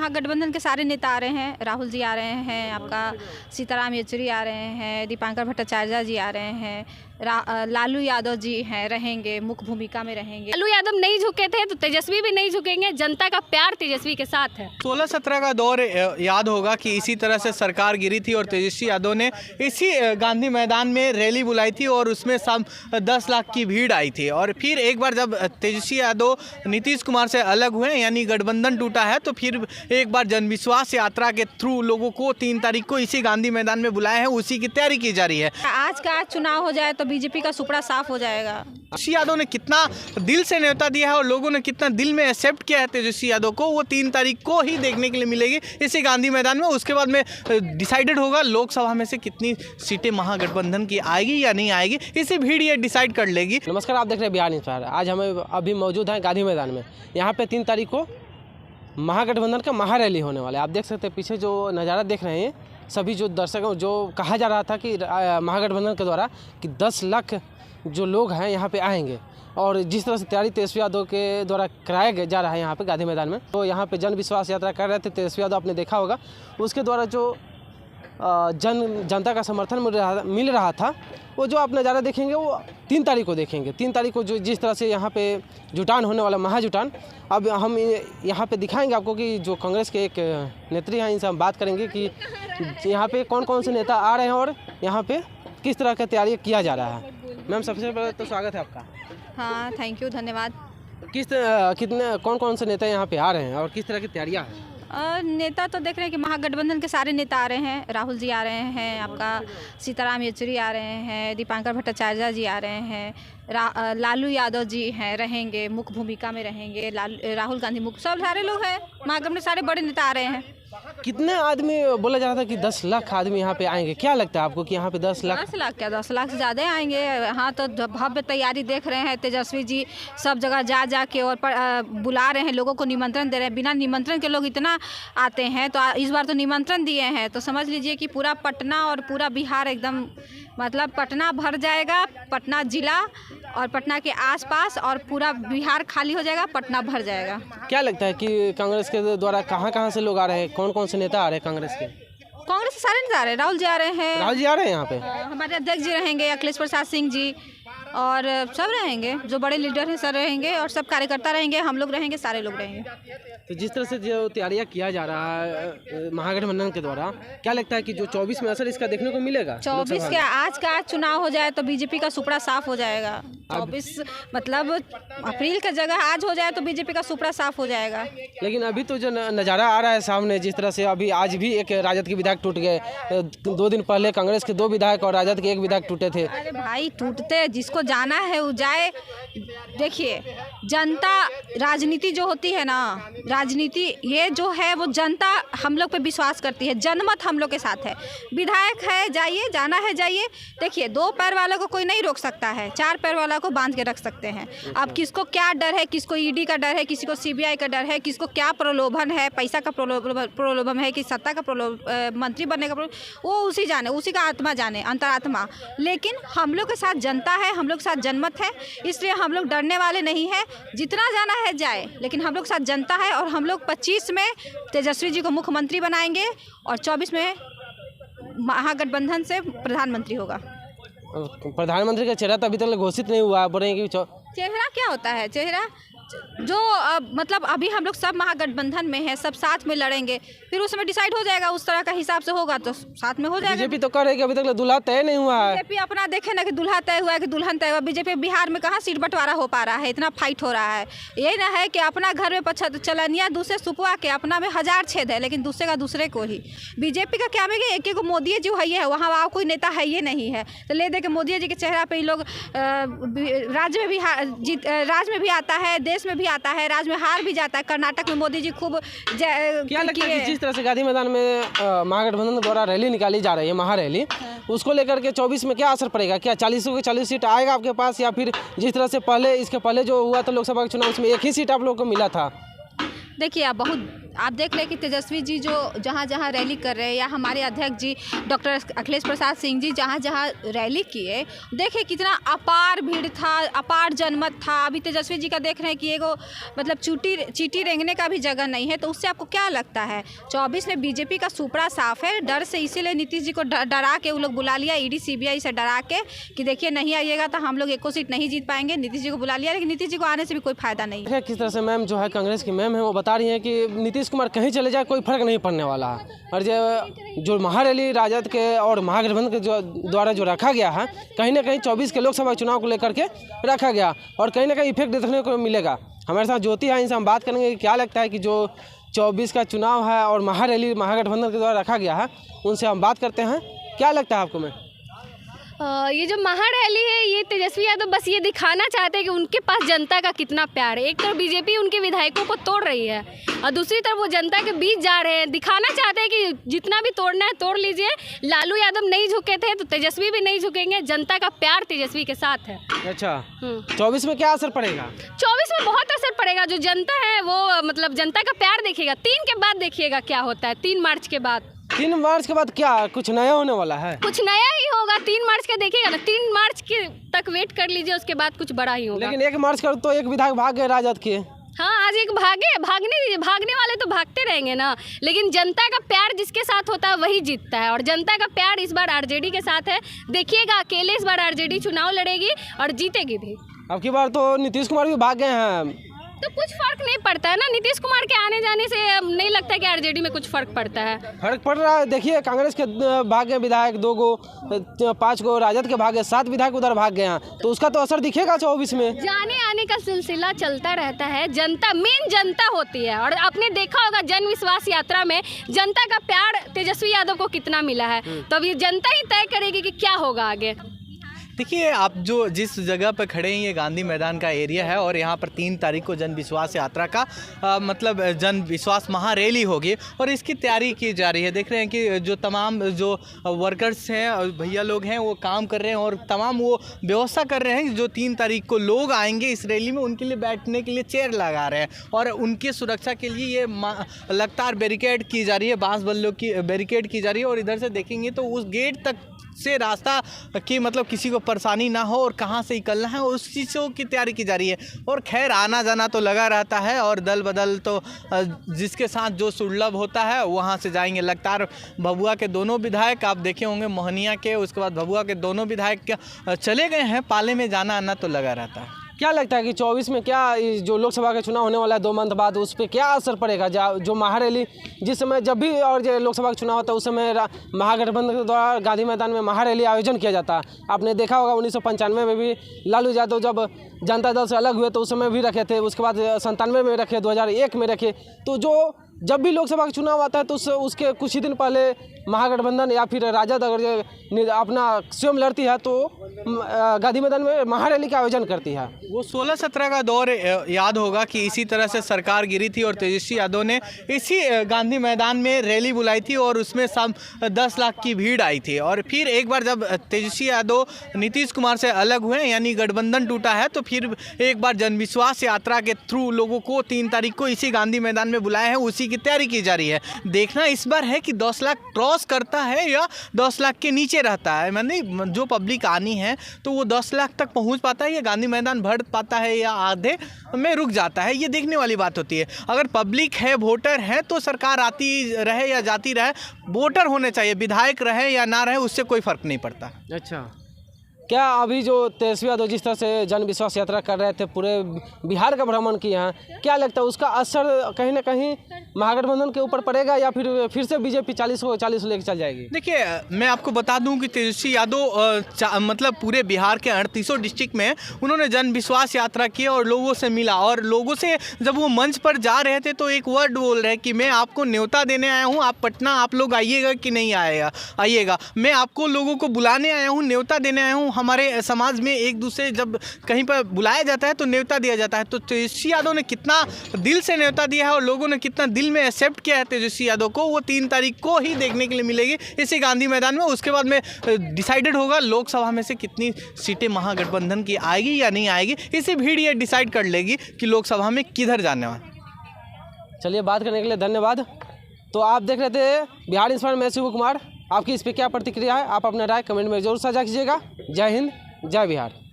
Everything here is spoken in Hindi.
महागठबंधन के सारे नेता आ रहे हैं। राहुल जी आ रहे हैं, आपका सीताराम येचुरी आ रहे हैं, दीपांकर भट्टाचार्य जी आ रहे हैं, लालू यादव जी हैं, रहेंगे, मुख्य भूमिका में रहेंगे। लालू यादव नहीं झुके थे तो तेजस्वी भी नहीं झुकेंगे। जनता का प्यार तेजस्वी के साथ है। 16-17 का दौर याद होगा कि इसी तरह से सरकार गिरी थी और तेजस्वी यादव ने इसी गांधी मैदान में रैली बुलाई थी और उसमें सब 10 लाख की भीड़ आई थी। और फिर एक बार जब तेजस्वी यादव नीतीश कुमार से अलग हुए, यानी गठबंधन टूटा है, तो फिर एक बार जनविश्वास यात्रा के थ्रू लोगों को 3 तारीख को इसी गांधी मैदान में बुलाया है, उसी की तैयारी की जा रही है। आज का चुनाव हो जाए तो बीजेपी का सुपड़ा साफ हो जाएगा। तेजस्वी यादव ने कितना दिल से न्योता दिया है और लोगों ने कितना दिल में एक्सेप्ट किया है तेजस्वी यादव को, वो 3 तारीख को ही देखने के लिए मिलेगी इसी गांधी मैदान में। उसके बाद में डिसाइडेड होगा लोकसभा में से कितनी सीटें महागठबंधन की आएगी या नहीं आएगी, इसी भीड़ ये डिसाइड कर लेगी। नमस्कार, आप देख रहे हैं बिहार न्यूज़। आज हमें अभी मौजूद हैं गांधी मैदान में। यहाँ पे 3 तारीख को महागठबंधन का महारैली होने वाला है। आप देख सकते हैं पीछे जो नज़ारा देख रहे हैं, सभी जो दर्शक, जो कहा जा रहा था कि महागठबंधन के द्वारा कि 10 लाख जो लोग हैं यहाँ पे आएंगे, और जिस तरह से तैयारी तेजस्वी यादव के द्वारा कराया जा रहा है यहाँ पे गांधी मैदान में, तो यहाँ पे जन विश्वास यात्रा कर रहे थे तेजस्वी यादव, आपने देखा होगा। उसके द्वारा जो जनता का समर्थन मिल रहा था, वो जो आप नज़ारा देखेंगे वो 3 तारीख को देखेंगे। 3 तारीख को जो जिस तरह से यहाँ पे जुटान होने वाला, महाजुटान, अब हम यहाँ पे दिखाएंगे आपको कि जो कांग्रेस के एक नेत्री हैं, इनसे हम बात करेंगे कि यहाँ पे कौन कौन से नेता आ रहे हैं और यहाँ पे किस तरह का तैयारी किया जा रहा है। मैम, सबसे पहले तो स्वागत है आपका। हाँ, थैंक यू, धन्यवाद। कौन कौन से नेता यहाँ पे आ रहे हैं और किस तरह की तैयारियाँ हैं? नेता तो देख रहे हैं कि महागठबंधन के सारे नेता आ रहे हैं। राहुल जी आ रहे हैं, आपका सीताराम येचुरी आ रहे हैं, दीपांकर भट्टाचार्य जी आ रहे हैं, लालू यादव जी हैं, रहेंगे, मुख्य भूमिका में रहेंगे, राहुल गांधी मुख्य, सब सारे लोग हैं महागठबंधन, सारे बड़े नेता आ रहे हैं। कितने आदमी, बोला जा रहा था कि 10 लाख आदमी यहाँ पे आएंगे, क्या लगता है आपको कि यहाँ पे 10 लाख? 10 लाख क्या, 10 लाख से ज़्यादा आएंगे। हाँ, तो भव्य तैयारी देख रहे हैं। तेजस्वी जी सब जगह जा के और बुला रहे हैं, लोगों को निमंत्रण दे रहे हैं। बिना निमंत्रण के लोग इतना आते हैं, तो इस बार तो निमंत्रण दिए हैं, तो समझ लीजिए कि पूरा पटना और पूरा बिहार एकदम, मतलब पटना भर जाएगा, पटना जिला और पटना के आसपास, और पूरा बिहार खाली हो जाएगा, पटना भर जाएगा। क्या लगता है कि कांग्रेस के द्वारा कहाँ से लोग आ रहे हैं, कौन कौन से नेता आ रहे हैं कांग्रेस के? कांग्रेस के सारे नेता आ रहे हैं। राहुल जी आ रहे हैं। राहुल जी आ रहे हैं यहाँ पे। हमारे अध्यक्ष जी रहेंगे, अखिलेश प्रसाद सिंह जी, और सब रहेंगे, जो बड़े लीडर हैं सब रहेंगे, और सब कार्यकर्ता रहेंगे, हम लोग रहेंगे, सारे लोग रहेंगे। तो जिस तरह से जो तैयारियां किया जा रहा है महागठबंधन के द्वारा, क्या लगता है कि जो 24 में असर इसका देखने को मिलेगा? 24 के आज का चुनाव हो जाए तो बीजेपी का सुपड़ा साफ हो जाएगा। 24 मतलब अप्रैल का जगह आज हो जाए तो बीजेपी का सुपड़ा साफ हो जाएगा। लेकिन अभी तो जो नज़ारा आ रहा है सामने, जिस तरह से अभी आज भी एक राजद के विधायक टूट गए, 2 दिन पहले कांग्रेस के 2 विधायक और राजद के 1 विधायक टूटे थे। अरे भाई, टूटते, जिसको जाना है वो जाए। देखिए, जनता, राजनीति जो होती है ना, राजनीति ये जो है वो जनता हम लोग पे विश्वास करती है, जनमत हम लोग के साथ है। विधायक है, जाइए, जाना है जाइए। देखिए, 2 पैर वालों को कोई नहीं रोक सकता है, 4 पैर वाला को बांध के रख सकते हैं। अब किसको क्या डर है, किसको ईडी का डर है, किसी को सीबीआई का डर है, किसको क्या प्रलोभन है, पैसा का प्रलोभन है कि सत्ता का मंत्री बनने का वो उसी जाने, उसी का आत्मा जाने, अंतरात्मा। लेकिन हम लोग के साथ जनता है, हम लोग के साथ जनमत है, इसलिए हम लोग डरने वाले नहीं हैं। जितना जाना है जाए, लेकिन हम लोग के साथ जनता है, और हम लोग 25 में तेजस्वी जी को मुख्यमंत्री बनाएंगे और 24 में महागठबंधन से प्रधानमंत्री होगा। प्रधानमंत्री का चेहरा तो अभी तक घोषित नहीं हुआ, बोलेंगे कि चेहरा क्या होता है? चेहरा जो मतलब अभी हम लोग सब महागठबंधन में हैं, सब साथ में लड़ेंगे, फिर उस समय डिसाइड हो जाएगा, उस तरह का हिसाब से होगा तो साथ में हो जाएगा। बीजेपी तो कह रही है कि अभी तक दूल्हा तय नहीं हुआ है। बीजेपी अपना देखे ना कि दूल्हा तय हुआ है कि दुल्हन तय हुआ। बीजेपी बिहार में कहाँ सीट बंटवारा हो पा रहा है, इतना फाइट हो रहा है। यही ना है कि अपना घर में चलनिया दूसरे सुपवा के, अपना में 1000 छेद है, लेकिन दूसरे का दूसरे को ही। बीजेपी का क्या में एक एक मोदी जी है, वहाँ वहाँ कोई नेता है ये नहीं है, तो ले दे के मोदी जी के चेहरा पे लोग राज्य में भी आता है, देश में भी आता है, राज्य में हार भी जाता है। कर्नाटक में मोदी जी खूब क्या लगता है कि जिस तरह से गांधी मैदान में महागठबंधन द्वारा रैली निकाली जा रही है, महारैली, उसको लेकर के 24 में क्या असर पड़ेगा? क्या 40 के 40 सीट आएगा आपके पास, या फिर जिस तरह से इसके पहले जो हुआ था लोकसभा के चुनाव, उसमें 1 ही सीट आप लोगों को मिला था? देखिए, आप बहुत आप देख लें कि तेजस्वी जी जो जहाँ जहाँ रैली कर रहे हैं, या हमारे अध्यक्ष जी डॉक्टर अखिलेश प्रसाद सिंह जी जहाँ जहाँ रैली किए, देखिए कितना अपार भीड़ था, अपार जनमत था। अभी तेजस्वी जी का देख रहे हैं कि एगो मतलब चीटी रेंगने का भी जगह नहीं है। तो उससे आपको क्या लगता है? 24 में बीजेपी का सुपड़ा साफ है, डर से इसीलिए नीतीश जी को डरा के वो लोग बुला लिया, ईडी सीबीआई से डरा के कि देखिए नहीं आइएगा तो हम लोग एको सीट नहीं जीत पाएंगे। नीतीश जी को बुला लिया, लेकिन नीतीश जी को आने से भी कोई फायदा नहीं है। किस तरह से मैम जो है कांग्रेस की मैम है वो बता रही हैं कि नीतीश कुमार कहीं चले जाए कोई फर्क नहीं पड़ने वाला है, और जो महारैली राजद के और महागठबंधन के द्वारा जो रखा गया है, कहीं ना कहीं 24 के लोकसभा चुनाव को लेकर के रखा गया, और कहीं ना कहीं इफेक्ट देखने को मिलेगा। हमारे साथ ज्योति है, इनसे हम बात करेंगे कि क्या लगता है कि जो 24 का चुनाव है और महारैली महागठबंधन के द्वारा रखा गया है, उनसे हम बात करते हैं। क्या लगता है आपको? मैं ये जो महारैली है, ये तेजस्वी यादव बस ये दिखाना चाहते हैं कि उनके पास जनता का कितना प्यार है। एक तरफ बीजेपी उनके विधायकों को तोड़ रही है और दूसरी तरफ वो जनता के बीच जा रहे हैं, दिखाना चाहते हैं कि जितना भी तोड़ना है तोड़ लीजिए। लालू यादव नहीं झुके थे तो तेजस्वी भी नहीं झुकेंगे, जनता का प्यार तेजस्वी के साथ है। अच्छा, 24 में क्या असर पड़ेगा? 24 में बहुत असर पड़ेगा। जो जनता है वो मतलब जनता का प्यार देखेगा। 3 के बाद देखिएगा क्या होता है, 3 मार्च के बाद। 3 मार्च के बाद क्या कुछ नया होने वाला है? कुछ नया ही होगा। 3 मार्च का देखिएगा ना, 3 मार्च के तक वेट कर लीजिए, उसके बाद कुछ बड़ा ही होगा। लेकिन 1 मार्च का तो एक विधायक भाग गए राजद के। हाँ, आज एक भागने दीजिए, भागने वाले तो भागते रहेंगे ना, लेकिन जनता का प्यार जिसके साथ होता है वही जीतता है। और जनता का प्यार इस बार आरजेडी के साथ है। देखिएगा अकेले इस बार आरजेडी चुनाव लड़ेगी और जीतेगी भी। अब की बार तो नीतीश कुमार भी भाग गए हैं, तो कुछ फर्क नहीं पड़ता है ना। नीतीश कुमार के आने जाने से नहीं लगता है कि आरजेडी में कुछ फर्क पड़ता है। फर्क पड़ रहा है। देखिए कांग्रेस के भाग गए विधायक 2 गो, 5 गो राजद के भाग गए, 7 विधायक उधर भाग गए हैं, तो उसका तो असर दिखेगा 24 में। जाने आने का सिलसिला चलता रहता है। जनता मेन जनता होती है, और आपने देखा होगा जन विश्वास यात्रा में जनता का प्यार तेजस्वी यादव को कितना मिला है। तो अब ये जनता ही तय करेगी कि क्या होगा आगे। देखिए, आप जो जिस जगह पर खड़े हैं ये गांधी मैदान का एरिया है, और यहाँ पर 3 तारीख को जन विश्वास यात्रा का मतलब जन विश्वास महारैली होगी, और इसकी तैयारी की जा रही है। देख रहे हैं कि जो तमाम जो वर्कर्स हैं, भैया लोग हैं, वो काम कर रहे हैं और तमाम वो व्यवस्था कर रहे हैं। जो 3 तारीख को लोग आएंगे इस रैली में, उनके लिए बैठने के लिए चेयर लगा रहे हैं, और उनकी सुरक्षा के लिए ये लगातार बैरिकेड की जा रही है, बांस बल्लों की बैरिकेड की जा रही है। और इधर से देखेंगे तो उस गेट तक से रास्ता कि मतलब किसी को परेशानी ना हो और कहाँ से निकलना है, उस चीज़ों की तैयारी की जा रही है। और खैर आना जाना तो लगा रहता है, और दल बदल तो जिसके साथ जो सुलभ होता है वहाँ से जाएंगे। लगातार भभुआ के दोनों विधायक आप देखे होंगे, मोहनिया के, उसके बाद भभुआ के दोनों विधायक चले गए हैं। पाले में जाना आना तो लगा रहता है। क्या लगता है कि 24 में क्या जो लोकसभा का चुनाव होने वाला है 2 मंथ बाद, उस पर क्या असर पड़ेगा? जो महारैली जिस समय जब भी और जो लोकसभा का चुनाव होता है उस समय महागठबंधन के द्वारा गांधी मैदान में महारैली आयोजन किया जाता है। आपने देखा होगा 1995 में भी लालू यादव जब जनता दल से अलग हुए तो उस समय भी रखे थे, उसके बाद 97 में रखे, 2001 में रखे। तो जो जब भी लोकसभा का चुनाव आता है तो उसके कुछ ही दिन पहले महागठबंधन या फिर राजद अगर अपना स्वयं लड़ती है तो गांधी मैदान में महारैली का आयोजन करती है। वो 16-17 का दौर याद होगा कि इसी तरह से सरकार गिरी थी और तेजस्वी यादव ने इसी गांधी मैदान में रैली बुलाई थी, और उसमें सब 10 लाख की भीड़ आई थी। और फिर एक बार जब तेजस्वी यादव नीतीश कुमार से अलग हुए, यानी गठबंधन टूटा है, तो फिर एक बार जनविश्वास यात्रा के थ्रू लोगों को 3 तारीख को इसी गांधी मैदान में बुलाया है, उसी की तैयारी की जा रही है। देखना इस बार है कि 10 लाख क्रॉस करता है या 10 लाख के नीचे रहता है। मैंने जो पब्लिक आनी है तो वो 10 लाख तक पहुंच पाता है या गांधी मैदान भर पाता है या आधे में रुक जाता है, ये देखने वाली बात होती है। अगर पब्लिक है, वोटर है, तो सरकार आती रहे या जाती रहे, वोटर होने चाहिए, विधायक रहे या ना रहे, उससे कोई फर्क नहीं पड़ता। अच्छा, क्या अभी जो तेजस्वी यादव जिस तरह से जन विश्वास यात्रा कर रहे थे, पूरे बिहार का भ्रमण किए हैं, क्या लगता है उसका असर कहीं ना कहीं महागठबंधन के ऊपर पड़ेगा या फिर से बीजेपी 40 लेकर चल जाएगी? देखिए, मैं आपको बता दूं कि तेजस्वी यादव मतलब पूरे बिहार के 38 डिस्ट्रिक्ट में उन्होंने जन विश्वास यात्रा की और लोगों से मिला, और लोगों से जब वो मंच पर जा रहे थे तो एक वर्ड बोल रहे कि मैं आपको न्योता देने आया हूँ, आप पटना आप लोग आइएगा कि नहीं आइएगा, मैं आपको लोगों को बुलाने आया हूँ, न्योता देने आया हूँ। हमारे समाज में एक दूसरे जब कहीं पर बुलाया जाता है तो न्योता दिया जाता है। तो तेजस्वी यादव ने कितना दिल से न्योता दिया है और लोगों ने कितना दिल में एक्सेप्ट किया है तेजस्वी यादव को, वो 3 तारीख को ही देखने के लिए मिलेगी इसी गांधी मैदान में। उसके बाद में डिसाइडेड होगा लोकसभा में से कितनी सीटें महागठबंधन की आएगी या नहीं आएगी। इसी भीड़ ये डिसाइड कर लेगी कि लोकसभा में किधर जाने वाला। चलिए, बात करने के लिए धन्यवाद। तो आप देख रहे थे बिहार इंस्पायर, मैं शिव कुमार। आपकी इस पर क्या प्रतिक्रिया है, आप अपना राय कमेंट में जरूर साझा कीजिएगा। जय हिंद, जय बिहार।